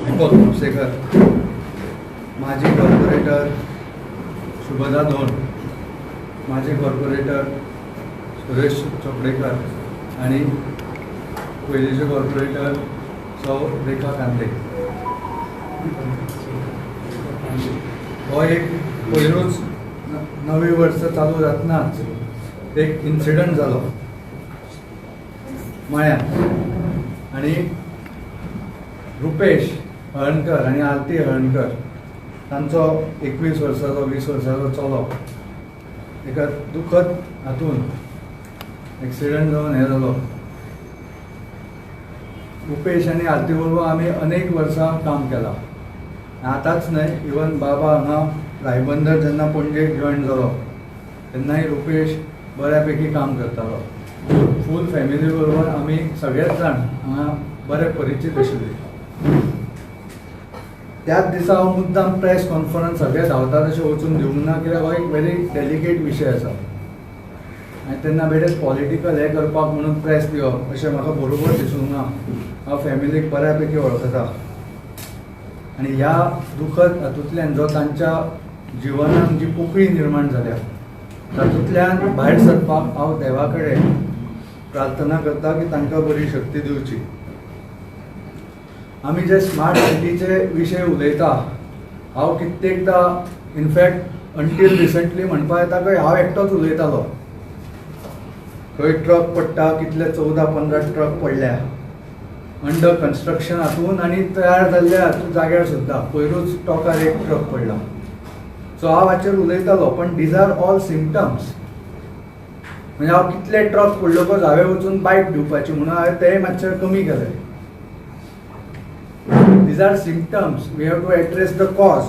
दीपक म्हापसेकर, माजी कॉर्पोरेटर शुभदा धोंड, माजी कॉर्पोरेटर सुरेश चोपडेकर आणि पयलींचे कॉर्पोरेटर सौ रेखा कांदे. हो एक पयरूच नवी वर्स चालू जातनाच एक इन्सिडंट जालो मळ्यात आणि रुपेश हळणकर आणि आरती हळणकर तांचो 21 वर्साचो 20 वर्साचो चलो एका दुखद हातून एक्सिडंट जावन हे जालो. रुपेश आणि आरती बरोबर आमी अनेक वर्सां काम केलां. आतांच न्हय, इवन बाबा हांगा रायबंदर जेन्ना पणजेक जॉयन जालो तेन्नाय रुपेश बऱ्यापैकी काम करतालो. फूल फॅमिली बरोबर आमी सगळेच जाण हांगा बरे परिचीत आशिल्ले. त्याच दिसा हांव मुद्दाम प्रेस कॉन्फरन्स सगळे धांवता तशें वचून दिवंक ना, कित्याक हो एक व्हेरी डेलिकेट विशय आसा आनी तेन्ना बेठीच पॉलिटिकल हे करपाक म्हणून प्रेस दिवप अशें म्हाका बरोबर दिसूंक ना. हांव फॅमिलीक बऱ्यापैकी वळखता आनी ह्या दुखद हातूंतल्यान जो तांच्या जिवनान जी पोकळी निर्माण जाल्या तातूंतल्यान भायर सरपाक हांव देवा कडेन प्रार्थना करता की तांकां बरी शक्ती दिवची. आमी जे स्मार्ट सिटीचे विशय उलयता, हांव कित्येकदां इनफॅक्ट अंटील रिसंटली म्हणपा येता की हांव एकटोच उलयतालो. खंय ट्रक पडटा, कितले 14-15 ट्रक पडल्या अंडर कन्स्ट्रक्शन हातून आनी तयार जाल्ल्या हातून जाग्यार सुद्दां पयरूच टॉकार एक ट्रक पडला. सो हांव हाचेर उलयतालो, पण दीज आर ऑल सिम्पटम्स. म्हणजे हांव कितले ट्रक पडलो हांवें वचून बायट दिवपाची म्हणून हांवें तें मातशें कमी केलें. These are symptoms. We have to address the cause.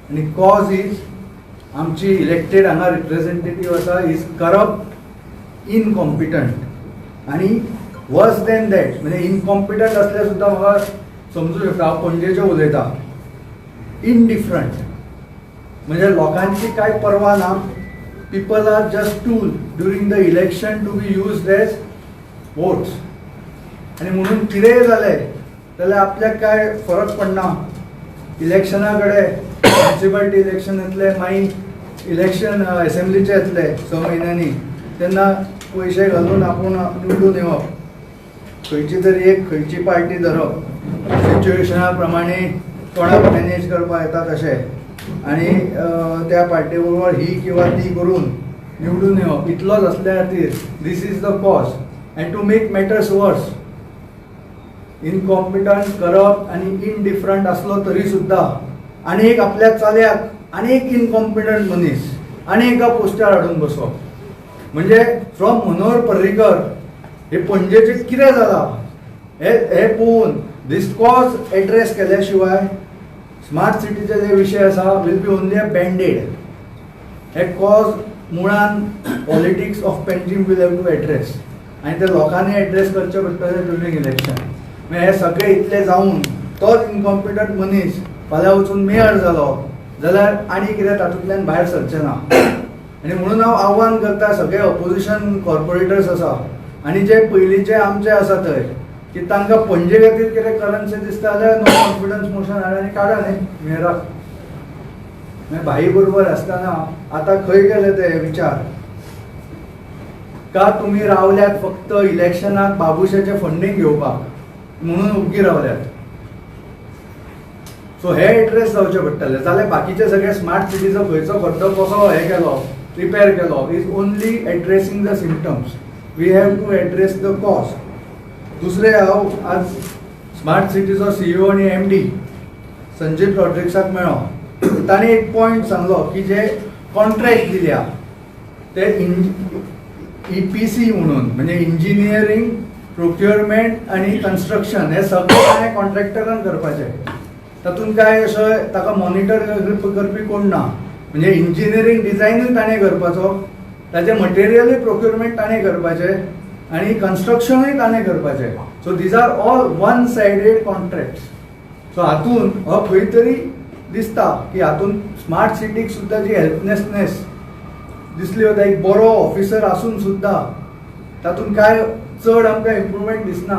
And the cause is आमची इलेक्टेड हांगा रिप्रेझेंटेटिव्ह आसा इज करप्ट, इनकॉम्पिटंट आणि वर्स दॅन दॅट. म्हणजे इनकॉम्पिटंट असल्यार सुद्दां म्हाका समजूं शकता. हांव पणजेचें उलयतां. इनडिफरंट म्हणजे लोकांची कांय पर्वा ना. People are just tool during the election to be used as votes. आणि म्हणून कितेंय जालें जाल्यार आपल्याक काय फरक पडना. इलेक्शना कडेन म्युनिसिपालिटी इलेक्शन येतले, मागीर इलेक्शन असेंब्लीचे येतले 6 म्हयन्यांनी, तेन्ना पयशे घालून आपूण निवडून येवप. खंयची तरी एक खंयची पार्टी धरप, सिच्युएशना प्रमाणे कोणाक मॅनेज करपाक येता तशें आनी त्या पार्टी बरोबर ही किंवा ती करून निवडून येवप. इतलोच असल्या खातीर this is the cause. And to make matters worse, incompetent, corrupt आणि इनडिफरंट असलो तरी सुद्धा अनेक आपल्या चाल्याक अनेक इनकॉम्पिटंट मनीस अनेका पोस्टार हाडून बसप. म्हणजे फ्रॉम मनोहर पर्रीकर हे पणजेचे कितें जालां हे पळोवन दीस कॉज एड्रेस केल्या शिवाय स्मार्ट सिटीचे जे विशय आसा will be only a band-aid. हे कॉज मुळान politics of Panjim will have to address आनी ते लोकांनी एड्रेस करचे पडटले ड्युरींग इलेक्शन. हे सगळे इतले जावन तोच इनकॉम्पिटंट मनीस फाल्यां वचून मेयर जालो जाल्यार आनी कितें तातूंतल्यान भायर सरचें ना. आनी म्हणून हांव आव्हान करता सगळे ऑपोजिशन कॉर्पोरेटर्स आसा आनी जे पयलींचे आमचे आसा थंय की तांकां पणजे खातीर कितें करनशें दिसता जाल्यार नो कॉन्फिडन्स मोशन हाड आनी काडा न्ही मेयराक. मागीर भाई बरोबर आसतना आतां खंय गेले ते विचार. का तुमी रावल्यात फक्त इलेक्शनाक बाबुशाचें फंडींग घेवपाक म्हणून उगी रावल्यात. सो हे एड्रेस जावचे पडटले. जाल्यार बाकीचे सगळे स्मार्ट सिटीचो खंयचो खड्डो कसो हे केलो रिपेर केलो is only addressing the symptoms. We have to address the cause. दुसरे हांव आज स्मार्ट सिटीचो CEO आणि MD संजीव रॉड्रिक्साक मेळ्ळो. ताणें एक पॉयंट सांगलो की जे कॉन्ट्रॅक्ट दिल्या ते EPC म्हणून म्हणजे इंजिनियरींग, प्रोक्युअरमेंट आणि कन्स्ट्रक्शन हे सगळें ताणें कॉन्ट्रॅक्टरान करपाचें. तातूंत काय अशें ताका मॉनिटर करपी कोण ना. म्हणजे इंजिनियरींग डिझायनूय ताणें करपाचो, ताचें मटेरियलूय प्रोक्युअरमेंट ताणें करपाचें आणि कन्स्ट्रक्शनूय ताणें करपाचें. So these are all one sided contracts. So हातून हो खंय तरी दिसता की हातून स्मार्ट सिटीक सुद्दां जी हेल्पलेसनेस दिसली वता. एक बरो ऑफिसर आसून सुद्दां तातूंत काय चड आमकां इम्प्रुवमेंट दिसना.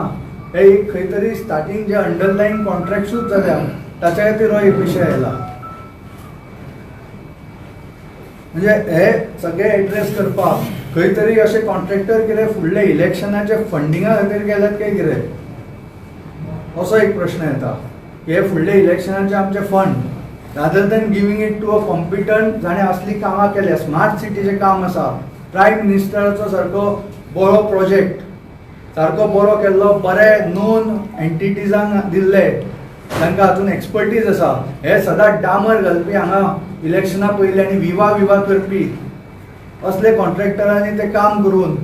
हे एक खंय तरी स्टार्टींग जे अंडरलायन कॉन्ट्रॅक्ट्सूच जाल्या ताच्या खातीर हो एक विशय आयला. म्हणजे हे सगळे एड्रेस करपाक खंय तरी अशे कॉन्ट्रॅक्टर कितें फुडले इलेक्शनाचे फंडिंगा खातीर गेल्यात काय कितें असो एक प्रश्न येता. हे फुडले इलेक्शनाचे आमचे fund rather than giving it to a competent जाणें असली कामां केल्या. स्मार्ट सिटीचें काम आसा, प्रायम मिनिस्टराचो सारको बरो प्रोजेक्ट सारको बरो केल्लो, बरे नोन एंटिटीजांक दिल्ले, तांकां हातून एक्सपर्टीज आसा. हे सदांच डामर घालपी हांगा इलेक्शना पयलीं आनी विवा करपी असले कॉन्ट्रॅक्टरांनी ते काम करून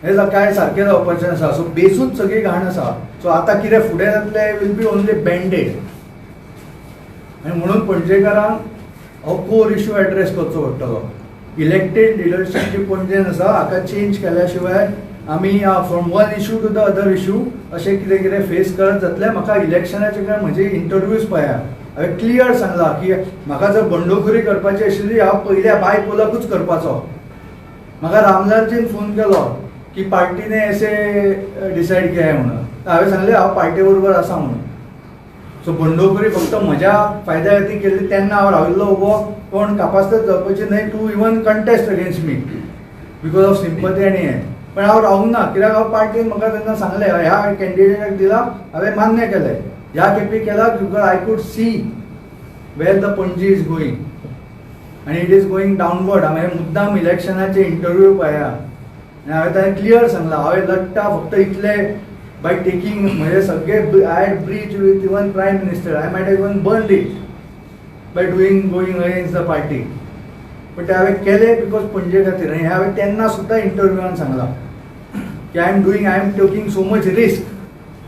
हे काय सारकें जावपाचें आसा. सो बेसूच सगळी घाण आसा. सो आतां कितें फुडें जातलें वील बी ओन्ली बँडेड. आनी म्हणून पणजेकारांक हो कोर इश्यू एड्रेस करचो पडटलो. इलेक्टेड लिडरशीप जी पणजेन आसा हाका चेंज केल्या शिवाय आमी from one issue to the other issue अशें कितें कितें फेस करत जातलें. म्हाका इलेक्शनाचे काय म्हजे इंटरव्यूज पळया हांवें क्लियर सांगलां की म्हाका जर बंडखोरी करपाची आशिल्ली हांव पयल्या बायपोलाकूच करपाचो. म्हाका रामलालजीन फोन केलो की पार्टीने ऐसे डिसायड किया म्हणून. हांवें सांगलें हांव पार्टी बरोबर आसा म्हणून. सो बंडखोरी फक्त म्हज्या फायद्या खातीर केल्ली तेन्ना हांव राविल्लो उबो कोण कापास्तच जावपाची न्हय to even contest against me because of sympathy आनी हें. पण हांव रावूंक ना कित्याक हांव पार्टीन म्हाका तेन्ना सांगलें ह्या कॅन्डिडेटाक दिला हांवें मान्य केलें. ह्या खेपी केला because I could see where the Panaji is going आनी इट इज गोईंग डावनवर्ड. हांवें मुद्दाम इलेक्शनाचे इंटरव्यू पळया आनी हांवें ताणें क्लियर सांगलां हांवें लट्टा फक्त इतले बाय टेकिंग म्हणजे सगळे I had breach with even prime minister. I might even burn it by going against the party. पण ते हांवें केले बिकॉज पणजे खातीर. आनी हांवें तेन्ना सुद्दां इंटरव्यूआन सांगलां की I am taking so much risk.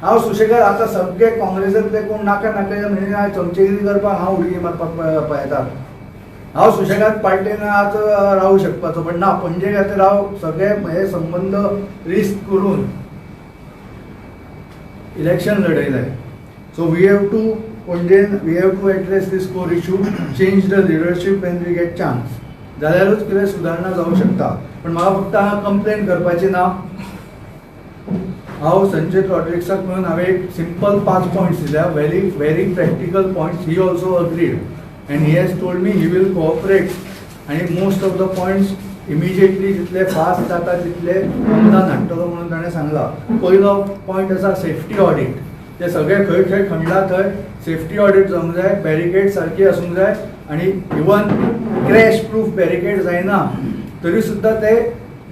हांव सुशेगाद आतां सगळे काँग्रेसांतले कोण नाका म्हणजे चमचेगिरी करपाक हांव उडकी मारपाक पळयता. हांव सुशेगाद पार्टीन आज रावूं शकपाचो. पण ना, पणजे खातीर हांव सगळे हे संबंद रिस्क करून इलेक्शन लढयलें. सो वी हॅव टू पणजेन we have to address this core issue, change the leadership when we get chance. जाल्यारूच कितें सुदारणा जावंक शकता. पण म्हाका फक्त हांगा कंप्लेन करपाची ना. हांव संजय रॉड्रिक्साक मेळून हांवें एक सिंपल 5 पॉयंट्स दिल्या, very practical points. He also agreed and he has told me he will cooperate आनी most of the points immediately जितले फास्ट जाता तितले अनुदान हाडटलो म्हणून ताणें सांगलां. पयलो पॉयंट आसा सेफ्टी ऑडिट. ते सगळे खंय खंय खणला थंय सेफ्टी ऑडिट जावंक जाय, बॅरिकेड सारकी आसूंक जाय आनी इवन क्रॅश प्रूफ बॅरिकेड जायना तरी सुद्दां ते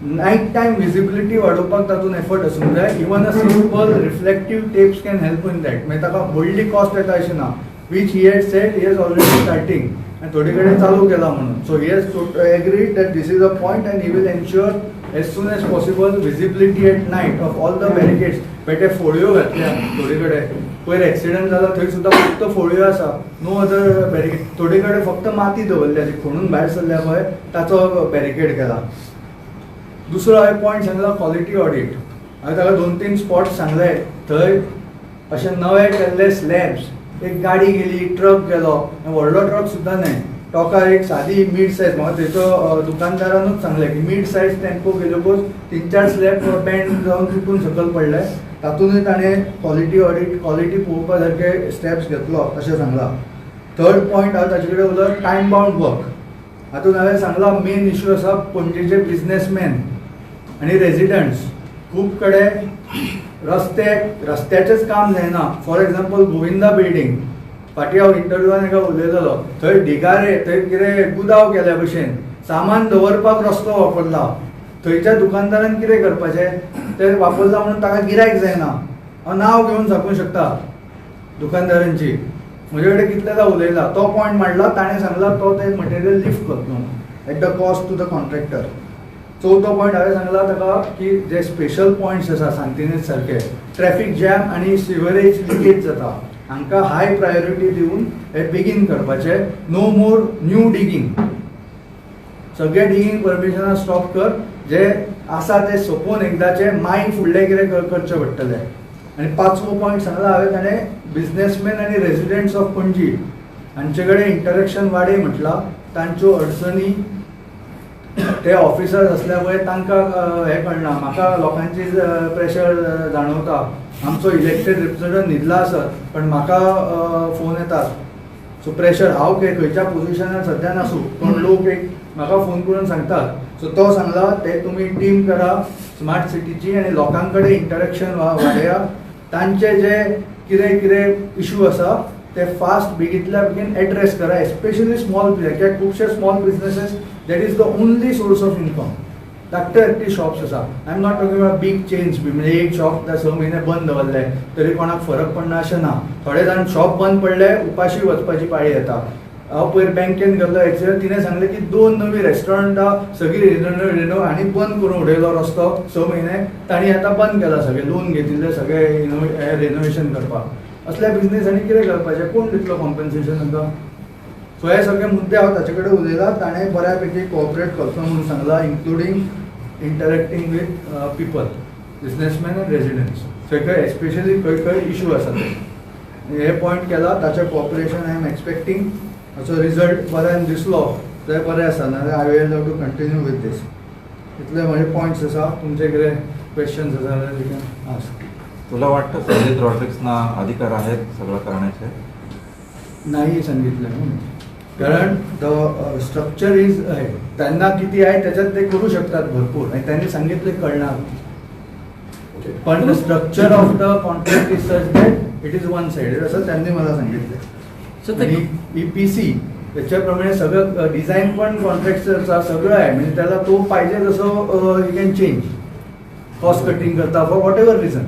नाईट टायम विजिबिलिटी वाडोवपाक तातूंत एफर्ट आसूंक जाय. Even a simple reflective tapes can help in that. मागीर ताका व्हडली कॉस्ट येता अशें ना. Which he had said he has already starting आनी थोडे कडेन चालू केला म्हणून. So he has agreed that this is a point and he will ensure as soon as possible visibility at night of all the barricades. पळय ते फोळ्यो घातल्या थोडे कडेन. पयर एक्सिडंट जाला थंय सुद्दां फक्त फोळ्यो आसा, नो अदर बॅरिकेड. थोडे कडेन फक्त माती दवरल्या ती खणून भायर सरल्या पळय ताचो बॅरिकेड केला. दुसरो हांवें पॉयंट सांगला क्वॉलिटी ऑडिट. हांवें ताका 2-3 स्पॉट्स सांगले थंय अशे नवे केल्ले स्लॅब्स. एक गाडी गेली, ट्रक गेलो, व्हडलो ट्रक सुद्दां न्हय, टोकार एक सादी मिड सायज. म्हाका थंयचो दुकानदारानूच सांगलें की मिड सायज टेम्पो गेल्योच 3-4 स्लॅब बँड जावन तुटून सकयल पडले. तातूंतय ताणें क्वॉलिटी ऑडिट क्वॉलिटी पळोवपा सारके स्टेप्स घेतलो अशें सांगलां. थर्ड पॉयंट हांव ताचे कडेन उलयलो टायम बाउंड वर्क. हातूंत हांवें सांगलां मेन इश्यू आसा पणजेचे बिजनेसमॅन आनी रेजिडंट्स. खूब कडेन रस्त्याचेंच काम जायना. फॉर एग्जाम्पल गोविंदा बिल्डींग, फाटीं हांव इंटरव्यूआन एका उलयतालो, थंय ढिगारे, थंय कितें गुदाव केल्या भशेन सामान दवरपाक रस्तो वापरला. थंयच्या दुकानदारान कितें करपाचें, तें वापरला म्हणून ताका गिरायक जायना. हांव नांव घेवन सांगूंक शकता दुकानदारांची. म्हजे कडेन कितलेदा उलयला, तो पॉयंट मांडला. ताणें सांगला तो ते मटेरियल लिफ्ट करतलो at the cost to the contractor. चवथो पॉयंट हांवें सांगला ताका की जे स्पेशल पॉयंट्स आसा सांतिनेज सारके, ट्रॅफिक जॅम आनी सिवरेज लिकेज जाता, हांकां हाय प्रायोरिटी दिवन हे बेगीन करपाचे. No more new digging. सगळे डिगींग परमिशनां स्टॉप कर. जे आसा ते सोंपोवन एकदाचे मागीर फुडलें कितें करचें पडटलें. आनी 5वो पॉयंट सांगला हांवें ताणें बिजनेसमॅन आनी रेजिडेंट्स ऑफ पणजी हांचे कडेन इंटरेक्शन वाडय म्हटलां. तांच्यो अडचणी ते ऑफिसर्स असल्या पळय तांकां हें कळना. म्हाका लोकांची प्रेशर जाणवता आमचो इलेक्टेड रिप्रेझेंटेटिव्ह न्हिदला आसत पण म्हाका फोन येतात. सो प्रेशर हांव खंयच्या पोझिशनार सध्या नासू पण लोक एक म्हाका फोन करून सांगतात. सो तो सांगला ते तुमी टीम करा स्मार्ट सिटीची आणि लोकां कडेन इंटरेक्शन वाडया. तांचे जे कितें इशू आसा ते फास्ट बेगींतल्या बेगीन एड्रेस करा, एस्पेशली स्मॉल बिजनेस. कित्याक खुबशे small businesses that is the only source of income. धाकटे धाकटे शॉप्स आसा. I am not talking about big chains बी, म्हणजे एक शॉप 6 म्हयने बंद दवरले तरी कोणाक फरक पडना अशें ना. थोडे जाण शॉप बंद पडले उपाशी वचपाची पाळी येता. हांव पयर बँकेन गेल्लो एक्चुअली तिणें सांगलें की 2 नवी रेस्टॉरंटां सगळी रिनो आनी बंद करून उडयलो रस्तो 6 म्हयने. तांणी आतां बंद केला सगळें, लोन घेतिल्ले सगळे रिनोवेशन करपाक. असल्या बिझनेसांनी कितें करपाचें, कोण दितलो कॉम्पन्सेशन तांकां? सो हे सगळे मुद्दे हांव ताचे कडेन उलयला. ताणें बऱ्यापैकी कोऑपरेट करचो म्हणून सांगला, including interacting with people, businessman and residents. खंय एस्पेशली खंय इशू आसा ते हे पॉयंट केला. ताचें कॉपरेशन आय एम एक्सपेक्टींग. हाचो रिजल्ट बऱ्यान दिसलो जाल्यार बरें आसा, नाजाल्यार I will have to continue with this. इतले म्हजे पॉयंट्स आसा. तुमचे कितें क्वेश्चन्स आसा जाल्यार यू कॅन आस्क. तुला वाटतं संजय रॉड्रिक्सना अधिकार आहेत सगळं करण्याचे? नाही सांगितलं म्हणून, कारण द स्ट्रक्चर इज आहे. त्यांना किती आहे त्याच्यात ते करू शकतात भरपूर आणि त्यांनी सांगितले कळणार. पण the structure of the contract is such that it is one sided असं त्यांनी मला सांगितलं. आणि EPC त्याच्याप्रमाणे सगळं डिझाईन पण कॉन्ट्रॅक्टरचा सगळं आहे. म्हणजे त्याला तो पाहिजे तसं you can change, cost cutting करता for whatever reason.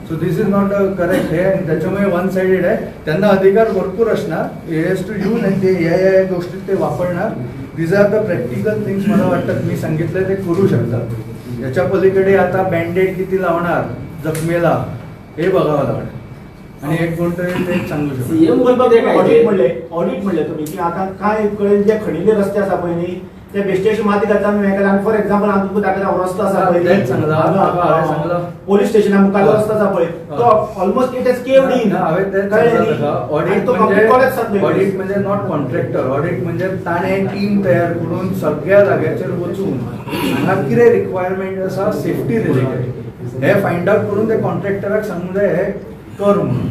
So this is not a correct हे. आणि त्याच्यामुळे वन साइडेड आहे. त्यांना अधिकार भरपूर असणार, हे हॅज टू यूज आणि ते या गोष्टीत ते वापरणार. These are the practical things. मला वाटतं मी सांगितलं ते करू शकतात. याच्या पलीकडे आता बँडेड किती लावणार जखमेला हे बघावं लागणार आणि एक कोणतरी ते सांगू शकतो. ऑडिट म्हणले तुम्ही की आता काय कळेल जे खणिल्ले रस्ते आसा पळय न्ही ते बेश्टेशी माती घालता आमी मेळटा. आनी फॉर एक्झाम्पल हांव तुमकां दाखयता रस्तो आसा पळय पोलीस स्टेशना मुखार रस्तो आसा पळय तो almost it is caved in. Audit म्हणजे नॉट कॉन्ट्रॅक्टर. ऑडिट म्हणजे ताणें टीम तयार करून सगळ्या जाग्याचेर वचून हांगा कितें रिक्वायरमेंट आसा सेफ्टी रिलेटेड हे फायंड आउट करून ते कॉन्ट्रॅक्टराक सांगूंक जाय हे कर म्हणून.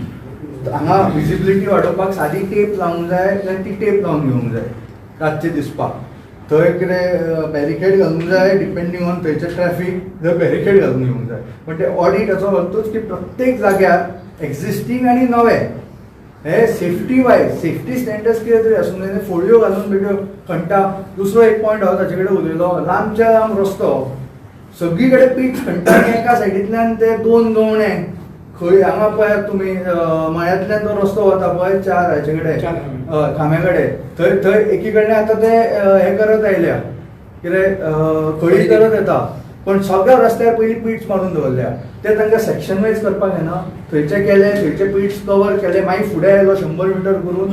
हांगा विजिबिलिटी वाडोवपाक सादी टेप लावंक जाय जाल्यार ती टेप लावन घेवंक जाय रातचे दिसपाक. थंय कितें बॅरिकेड घालूंक जाय डिपेंडींग ऑन थंयचें ट्रॅफीक, थंय बॅरिकेड घालून घेवंक जाय. पण ते ऑडिट हाचो अर्थूच की प्रत्येक जाग्यार एक्झिस्टींग आनी नवें हे सेफ्टी वायज सेफ्टी स्टँडर्ड्स कितें तरी आसूंक जाय. फोडयो घालून बिड्यो खणटा. दुसरो एक पॉयंट हांव ताचे कडेन उलयलो. लांबच्या लांब रस्तो सगळी कडेन पीठ खणटा आनी एका सायडींतल्यान ते 2 गवणे खंय हांगा पळयात तुमी मळ्यांतल्यान तो रस्तो वता पळय 4 हाचे कडेन खांब्या कडेन थंय एकी कडल्यान आतां ते हे करत आयल्या कितें खळी करत येता. पण सगळ्या रस्त्यार पयलीं पीट्स मारून दवरल्या. ते तांकां सेक्शन वायज करपाक येना. थंयचे केले, थंयचे पीट्स कवर केले, मागीर फुडें आयलो 100 मीटर करून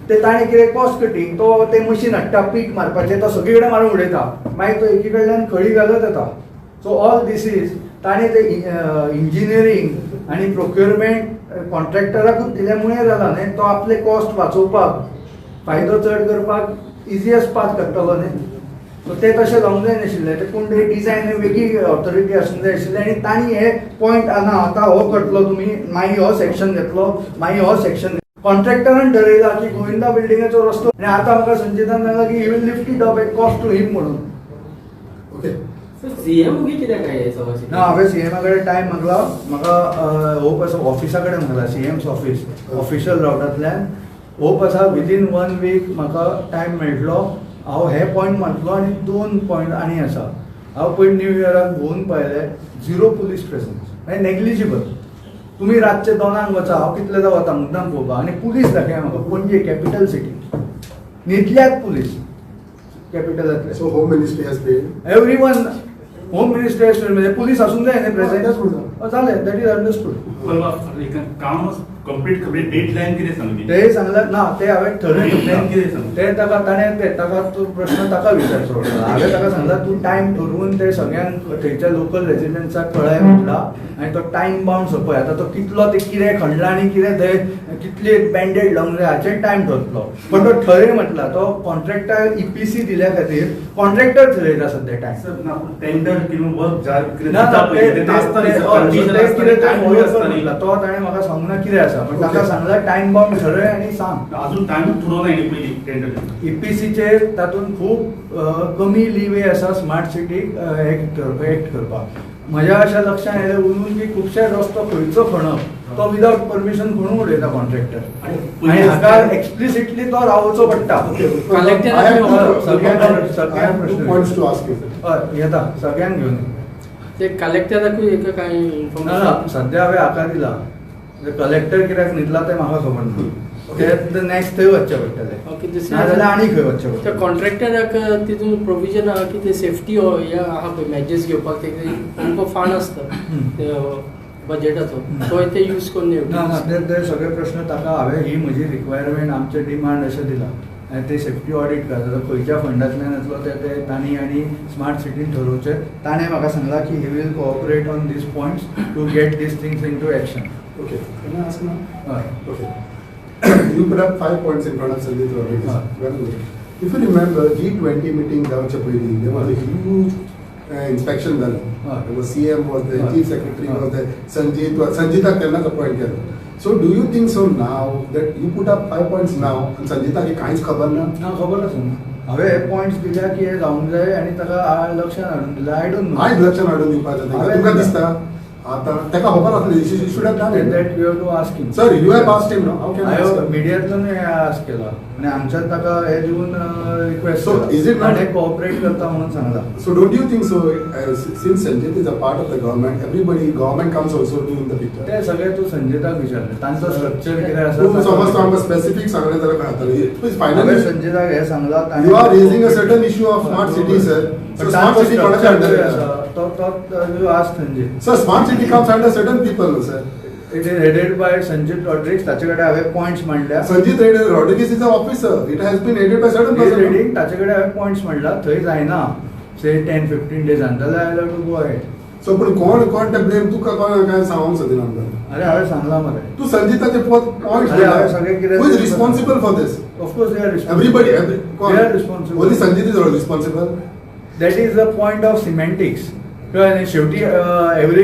ते ताणें कितें कॉस्ट कटींग तो ते मशीन हाडटा पीट मारपाचें तो सगळी कडेन मारून उडयता. मागीर तो एकी कडल्यान खळी घालत येता. सो ऑल दीस इज ताणें ते इंजिनियरींग आनी प्रोक्युरमेंट कॉन्ट्रॅक्टराकूच दिल्यामुळे जाला न्ही. तो आपले कॉस्ट वाचोवपाक फायदो चड करपाक इजियस्ट पाथ करतलो न्ही. सो ते तशें जावंक जाय नाशिल्लें. ते कोण तरी डिझायन वेगळी ऑथॉरिटी आसूंक जाय आशिल्ली आनी तांणी हे पॉयंट ना आतां हो करतलो तुमी मागीर हो सेक्शन घेतलो मागीर हो सेक्शन. कॉन्ट्रॅक्टरान ठरयला की गोविंदा बिल्डिंगाचो रस्तो आनी आतां म्हाका संचितान सांगला की he will lift it up at cost to him म्हणून. ओके सीएम कित्याक काय समस्या ना हांवें सीएमा कडेन टायम मागला. म्हाका होप आसा ऑफिसा कडेन मागला सीएम्स ऑफिस ऑफिशियल रावटांतल्यान. होप आसा विदीन 1 वीक म्हाका टायम मेळटलो. हांव हे पॉयंट मारतलो आनी 2 पॉयंट आनी आसा. हांव पयर न्यू इयराक भोवून पळयलें 0 पुलीस प्रेझन्स आनी नेग्लिजिबल. तुमी रातचे 2 वचा हांव कितलेदा वता मुद्दाम पळोवपाक आनी पुलीस दाखया म्हाका. पणजे कॅपिटल सिटी न्हिदल्यात पुलीस कॅपिटलांतले. So Home Ministry has paid. Everyone home minister म्हणजे पुलीस असून जाय न्ही प्रेझेंट जालें दॅट इज अंडरस्टूड. काम कंप्लीट डेडलाईन कितें सांगली ते सांगलां ना ते हांवें Deadline ठरयलें कितें सांगलें? ते ताका तो प्रश्न ताका विचारचो हांवें ताका सांगला तूं टायम ठरवून ते सगळ्यांक थंयच्या लोकल रेजिडेंट्साक कळय म्हटला आनी तो टायम बाउंड सोंपय आतां तो कितलो ते कितें खणला आनी कितें थंय कितली बँडेड लावंक जाय हाचेर टायम ठरतलो पण तो ठरय म्हटला तो कॉन्ट्रॅक्टर EPC दिल्या खातीर कॉन्ट्रॅक्टर ठरयता सध्या टायम टेंडर किंवा वर्क जार कितें ना दिता ना, पळय, ते तें नासता न्ही, ते- condition ते आसता कितें न्ही, ते time follow आसता कर न्ही. म्हटला. तो ताणें म्हाका सांगना कितें आसा पण ताका Okay. सांगला टायम बाउंड ठरय आनी सांग अजून टायम ठरवना न्ही पयलीं टेंडर EPCचेर तातूंत खूब कमी लिवे आसा स्मार्ट सिटीक एक्ट करपाक म्हज्या अशा लक्षांत येयलें उरून की खुबशे रस्तो खंयचो खणप तो विदाउट परमिशन खणून उडयता कॉन्ट्रॅक्टर आनी हाका एक्सप्लिसिटली तो रावचो पडटा Collector I have two- सगळ्यांक I have सगळ्यांक two प्रश्न points to ask you. हय येता सगळ्यांक घेवन ते कलेक्टराकूय एक काय ना इन्फॉर्मेशन ना सध्या हांवें हाका दिला कलेक्टर कित्याक न्हिदला तें म्हाका खबर ना ते नेक्स्ट थंय वचचें पडटलें ओके नाजाल्यार आनी खंय वचचें त्या पडटलें कॉन्ट्रॅक्टराक तितून प्रोविजन आहा की ते सेफ्टी हे आहा पळय मॅजेस घेवपाक ते तुमकां फांड आसता बजेटाचो तो ते यूज करून ना ना ते सगळे प्रश्न ताका हांवें ही म्हजी रिक्वायरमेंट आमचे डिमांड अशें दिला आनी ते सेफ्टी ऑडिट करता खंयच्या फंडांतल्यान येतलो ते तांणी आनी स्मार्ट सिटीन ठरोवचें ताणें म्हाका सांगला की he will cooperate on these points to get these things into action Okay, can I ask now? हय Okay. You put up 5 points in front of Sanjay Rodriguez. Well, if you remember, G20 meeting Davcha Puri, there was a huge inspection done. There was CM was there, Chief Secretary was there, Sanjita Kerna's appointed. So do you think so now that you put up 5 points now and Sanjita की काहीच खबर ना? ना खबर आसा हांवें points दिल्या की हे जावंक जाय आनी ताका लक्षांत हाडून दिला आय डोंट नो आज लक्षात हाडून दिवपाचें तेका. हांवें तुका दिला. दिसता आता तेका खबर आसली she should have done it. That you have to ask him Sir, you have asked him, no? How can I ask हांवें him? मिडियांतल्यान आस्क केला आनी हांगच्यान ताका हे दिवन request So, is it not- ताणें कोऑपरेट करता म्हणून सांगला So don't you think so? Since Sanjit is a part of the government, government comes also to in the picture. ते सगळे तू संजिताक विचारले तांचो स्ट्रक्चर कितें आसा तू समज तू आमकां स्पेसिफिक सांगलें जाल्यार काय जातलें? Please हांवें finally, संजिताक हे सांगला you are raising a certain issue of smart city, sir. So smart city कोणाच्या under येता? तो आज Sanjit Sir, smart city comes under certain people, no, sir. It is headed by Sanjit Rodrigues ताचे कडेन हांवें पॉयंट्स मांडल्या Sanjit Rodriguez is an officer. It has been headed by certain person. Reading ताचे कडेन हांवें पॉयंट्स मांडला थंय जायना से 10-15 डेजान जाल्यार I have to go ahead So पण कोण ते ब्लेम तुका कोण काय सांगूंक सोदिना आमकां. अरे हांवें सांगला मरे तू संजिताचे पॉइंट अरे हांवें सगळें कितें Who is responsible for this? Of course they are Everybody, They are responsible. Only Sanjit is responsible. That is the point of semantics कळ्ळें न्ही शेवटी एवरी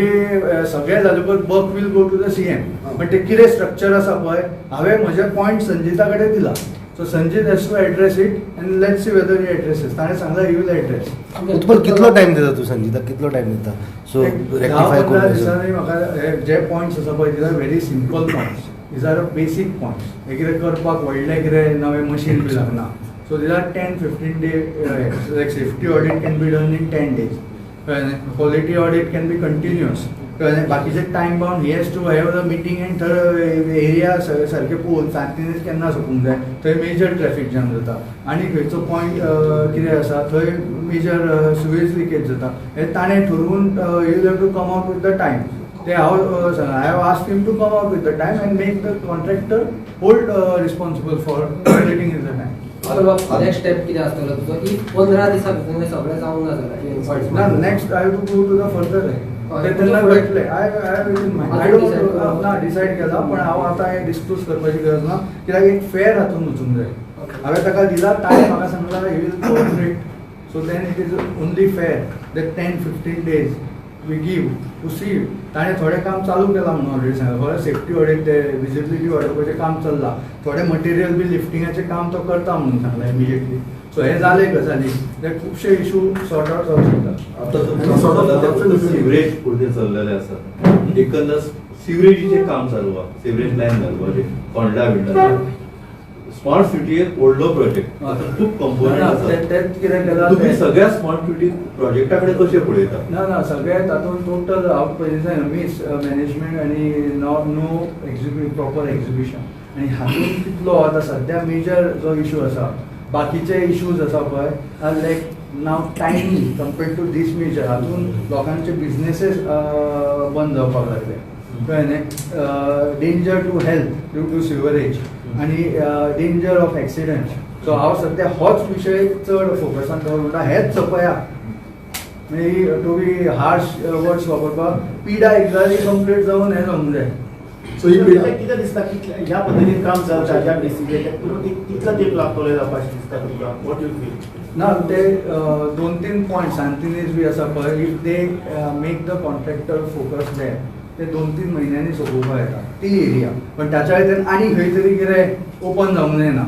सगळे जाले उपरांत work will go to the CM पण ते कितें स्ट्रक्चर आसा पळय हांवें म्हजे पॉयंट संजिता कडेन दिला so Sanjit has to address it and let's see whether he addresses ताणें सांगला ही वील एड्रेस पण कितलो टाइम दिता तू संगीता कितलो टाइम दिता सो रेक्टिफाय 10-15 करून दिसांनी म्हाका जे पॉयंट्स आसा पळय these are very simple points these are basic points हे कितें करपाक व्हडलें कितें नवें मशीन बी लागना so these are 10-15 day like safety audit can be done in 10 days quality audit can be continuous बाकीचे time bound he has to have the meeting and थंय एरिया सारके पळोवन सारकेच केन्ना सोंपूंक जाय थंय मेजर ट्रॅफिक जाम जाता आनी खंयचो पॉयंट कितें आसा थंय मेजर सुवेज लिकेज जाता हे ताणें ठरवून you have to come out with the time ते I have asked him to come out with the time and make the contractor hold responsible for violating in the time next step कितें आसतलो तुजो की 15 दिसां भितर सगळें जावंक ना जाल्यार next I have to go to the further ते तेन्ना कळटले आय डोंट ना डिसायड केला पण हांव आतां हें डिस्क्लोज करपाची गरज ना कित्याक एक फेर हातून वचूंक जाय हांवें ताका दिला ताणें म्हाका सांगला he will cooperate so then it is only fair that 10-15 days we give to see ताणें थोडें काम चालू केलां म्हणून ऑलरेडी सांगला थोडें सेफ्टी ऑडिट ते विजिबिलिटी वाडोवपाचें काम चल्लां थोडें मटेरियल बी लिफ्टिंगाचें काम तो करता म्हणून सांगला इमिजिएटली सो हे जाले गजाली ते खुबशे इशू सॉर्ट आउट जावंक शकता आता तुमचं सिवरेज पुढे चाललेले असतात एकंदर सिवरेजीचे काम चालू आहे सिवरेज लाईन घालपाचे कोंडला बिल्डा स्मार्ट सिटी एक व्हडलो प्रोजेक्ट खूप कंपोनंट आसा तेच कितें केलां तुम्ही सगळ्या स्मार्ट सिटी प्रोजेक्टाकडे कशे पळयता ना सगळे तातूंत टोटल हांव पयलीं मीस मॅनेजमेंट आनी नो प्रॉपर एक्झिक्युशन आनी हातूंत कितलो आतां सद्या मेजर जो इशू आसा बाकीचे इश्यूज आसा पळय are like now tiny compared to this major हातूंत लोकांचे बिजनेसीस बंद जावपाक लागले कळ्ळें danger to health due to sewerage आनी डेंजर ऑफ एक्सिडंट. सो हांव सद्या होच विशय चड फोकसान दवरता, हेच चपया म्हणजे टू बी हार्श वर्ड्स वापरपाक पिडा एकदारी कंप्लीट जावन हें जावंक जाय. So ही पिढी कितें दिसता कितल्या ह्या पद्दतीन काम चलता ज्या बेसिक कितलो तेंप लागतलो जावपाक दिसता तुमकां? What you feel? ना ते 2-3 पॉयंट्स सांतिनेज बी आसा पळय, if they make the contractor focus there ते 2-3 म्हयन्यांनी सोंपोवपाक येता ती एरिया. पण ताच्या भितर आनी खंय तरी कितें ओपन जावंक जायना.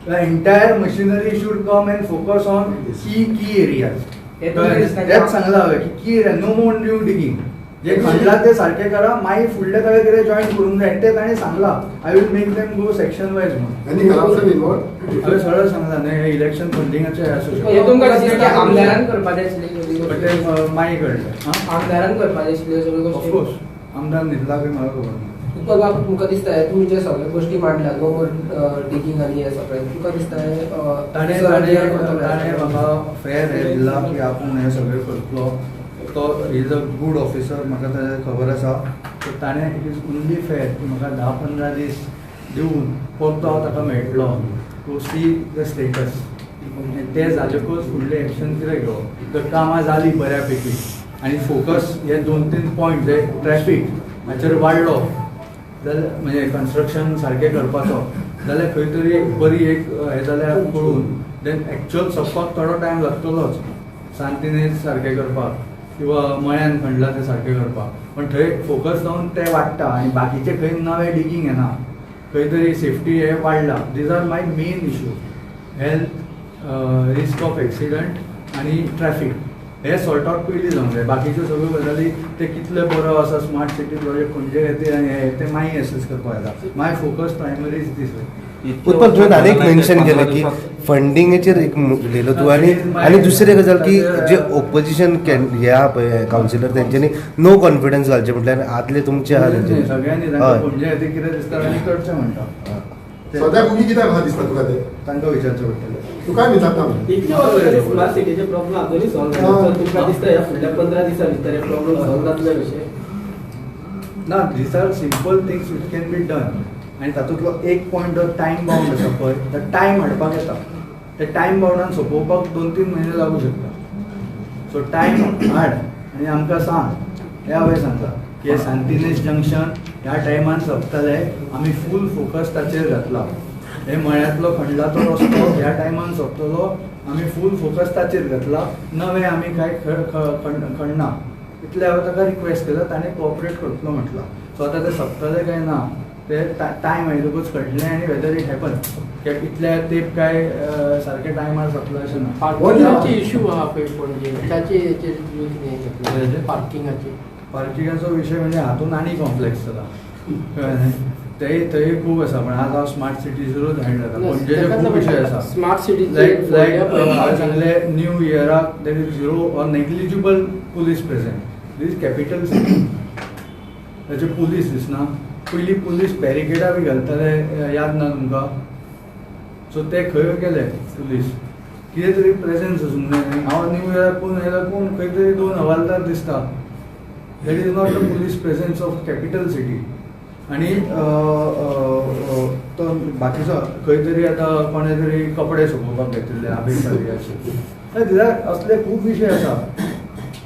The entire machinery should come and focus on key areas. तेच सांगला हांवें की की area no more new digging. जे खणला ते सारखे करा, मागीर फुडले ताका कितें जॉईन करूंक जाय ते ताणें सांगला. I will make them go section wise म्हणून. any corruption involved? हांवें सरळ सांगला न्हय इलेक्शन फंडिंगाचे हे तुमकां कशें दिसता आमदारान करपाक जाय आशिल्लें बट ते मागीर कळटलें. आमदारान करपाक जाय आशिल्ल्यो सगळ्यो गोश्टी? ऑफकोर्स आमदार न्हिदला बी म्हाका खबर ना. तुमकां दिसता तुमी जे सगळे गोश्टी मांडल्या नो मोर डिगिंग आनी हे सगळें तुमकां दिसता ताणें म्हाका फेर हें दिला की आपूण हें सगळें करतलो. तो इज अ गूड ऑफिसर, म्हाका ताजें खबर आसा. सो ताणें इट इज ओन्ली फेर की म्हाका 10-15 दीस दिवन परतो हांव ताका मेळटलो टू सी द स्टेटस. ते जातकूच फुडलें एक्शन कितें घेवप. तर कामां जालीं बऱ्या पैकी आनी फोकस हे 2-3 पॉयंट जे ट्रॅफीक हाचेर वाडलो जाल्यार म्हणजे कन्स्ट्रक्शन सारकें करपाचो जाल्यार खंय तरी बरी एक हें जाल्यार कळून देन एक्च्युअल सोंपपाक थोडो टायम लागतलोच. सांतिनेज सारकें करपाक किंवा मळ्यान खणला ते सारकें करपाक, पण थंय फोकस जावन ते वाडटा आनी बाकीचे खंय नवे डिगींग येना. खंय तरी सेफ्टी हे वाडला. These are my main issue. Health, risk of accident आनी ट्रॅफीक हे सॉर्ट आउट पयलीं जावंक जाय. बाकीच्यो सगळ्यो गजाली ते कितले बरो आसा स्मार्ट सिटी प्रोजेक्ट खंयचे येते आनी हे ते मागीर एसेस करपाक येता. माय फोकस प्रायमरी इज दीस वे. उत्पल तुवें आनीक मेन्शन केलें की फंडिंगेचेर एक उलयलो तूं आनी दुसरी गजाल की जे ओपोजिशन हे आहा पळय कावन्सिलर तेंच्यांनी नो कॉन्फिडन्स घालचे म्हटल्यार आदले तुमचे आहा तेंचे सगळ्यांनी म्हणजे खातीर कितें दिसता आनी करचें म्हणटा. सद्या कुणी कित्याक अशें दिसता तुका ते? तांकां विचारचें पडटलें. तूं काय विचारता? इतले वर्सांनी स्मार्ट सिटीचे प्रॉब्लेम आजूनय सॉल्व जायना. तुमकां दिसता ह्या फुडल्या 15 दिसां भितर हे प्रॉब्लेम सॉल्व जातले कशे? ना, these are simple things which can be done. आनी तातूंतलो एक पॉयंट जो टायम बाउंड आसा पळय, तो टायम हाडपाक येता. ते टायम बाउंडान सोंपोवपाक 2-3 म्हयने लागू शकता. सो टायम हाड आनी आमकां सांग. हे हांवें सांगता की हे सांतिनेज जंक्शन ह्या टायमान सोंपतले. आमी फूल फोकस ताचेर घातला. हे मळ्यांतलो खणला तो रस्तो ह्या टायमान सोंपतलो. आमी फूल फोकस ताचेर घातला. नवे आमी कांय खणना. इतलें हांवें ताका रिक्वेस्ट केलो. ताणें कोऑपरेट करतलो म्हटलां. सो आतां ते सोंपतले काय ना ते टायम आयतकूच कळटलें आनी वेदर इट हॅपन. कित्याक इतले तेंप काय सारके टायमार सोंपला अशें ना. पार्किंगाचे इश्यू आहा पळय पणजे ताचे हेचेर तुमी कितें घेतलें? पार्किंगाचे पार्किंगाचो विशय म्हणजे हातून आनी कॉम्प्लेक्स जाला. कळ्ळें? थंय खूब आसा. पण आज हांव स्मार्ट सिटीजरूच हँडल जाता. पणजेचे खूब विशय आसा. स्मार्ट सिटी लायक हांवें सांगलें न्यू इयराक there is 0 or negligible police present. This capital city ताचे पुलीस दिसना. पयलीं पुलीस बॅरिकेडां बी घालताले याद ना तुमकां? सो ते खंय गेले पुलीस. कितें तरी प्रेझेन्स आसूंक जाय. हांव न्यू इयराक पळोवन येयला कोण खंय तरी 2 हवालदार दिसता. That is not the police presence of capital city. आनी तो बाकीचो खंय तरी आतां कोणे तरी कपडे सुकोवपाक घेतिल्ले अशे असले खूब विशय आसा.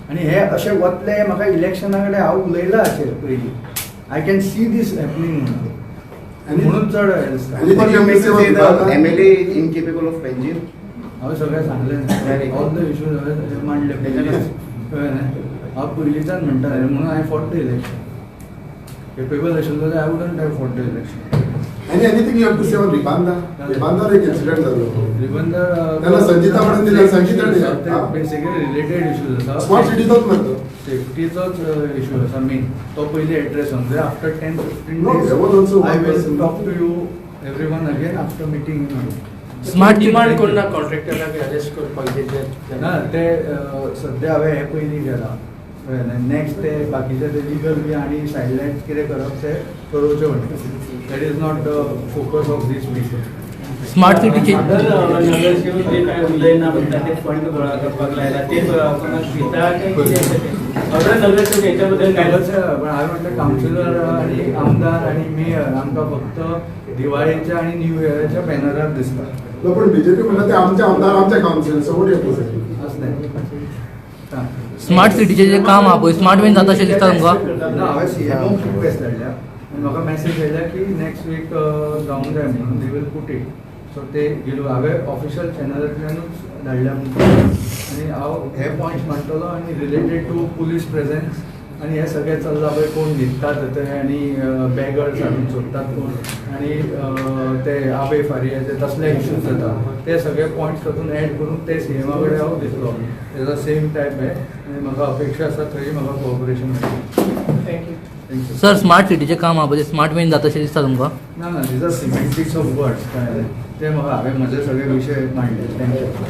आनी हे अशें वतले म्हाका इलेक्शना कडेन हांव उलयलां हाचेर पयलीं. I can see this happening म्हणून चड हें दिसता. MLA इनकेपेबल ऑफ पेंजीर हांवें सगळें सांगलें. ऑल द इश्यूज हांवें मांडले पयलींच. कळ्ळें? हांव पयलींच्यान म्हणटालें म्हणून हांवें फॉट द इलेक्शन. केपेबल आशिल्लो जाल्यार I wouldn't have fought the election. Anything you have to say on Ribanda? Ribanda एक incident जालो. रिबंदर त्याला संगीता म्हणून दिला. संगीता बेसिकली रिलेटेड इश्यूज आसा. स्मार्ट सिटीचोच म्हणतो. सेफ्टीचोच इश्यू आसा मेन. तो पयलीं एड्रेस जावंक after 10-15 No, there was also days. I one will person. talk to you everyone again after meeting you. Smart demand कोण ना कॉन्ट्रॅक्टराक अरेस्ट करपाक जाय ना ते सद्या हांवें हे पयलीं केलां. नेक्स्ट ते बाकीचे ते लिगल बी आनी सायडलायन्स कितें करप ते करोवचें म्हणटा. That is not the focus of this week. Smart सिटीची नगरसेवक जे काय उलयना म्हणटा ते फंड गोळा करपाक लायला ते कोणाक दिता काय कितें? सगळे तुम्ही याच्याबद्दल काय पण हांवें म्हटलं कावन्सिलर आणि आमदार आणि मेयर आमकां फक्त दिवाळीच्या आणि न्यू इयराच्या बॅनरार दिसता. No, पण बीजेपी म्हणलं ते आमच्या आमदार आमच्या काउन्सिल सपोर्ट येतो असलें स्मार्ट सिटीचे जे काम आहा पळय स्मार्ट वेन जाता अशें दिसता तुमकां? ना हांवें CMO रिक्वेस्ट धाडल्या आनी म्हाका मेसेज येयल्या की नेक्स्ट वीक जावंक जाय म्हणून they will put it. So ते गेलो हांवें ऑफिशियल चॅनलांतल्यानूच धाडल्या आनी हांव हे पॉयंट्स मांडटलो आनी रिलेटेड टू पुलीस प्रेझेन्स आनी हे सगळें चल्लां पळय कोण न्हिदतात थंय आनी बॅगर्स हाडून सोदतात कोण आनी ते आबे फारियाचे तसले इश्यूज जाता ते सगळे पॉयंट्स तातूंत एड करून ते CMA कडेन हांव दितलो. तेजो सेम टायप हे आनी म्हाका अपेक्षा आसा थंय म्हाका कोऑपरेशन मेळटलें. थँक्यू. सर स्मार्ट सिटीचे काम आहा पळय स्मार्ट वेन जाता अशें दिसता तुमकां? ना ना, these are semantics of words. ते म्हाका हांवें म्हजे सगळे विशय मांडले. थँक्यू.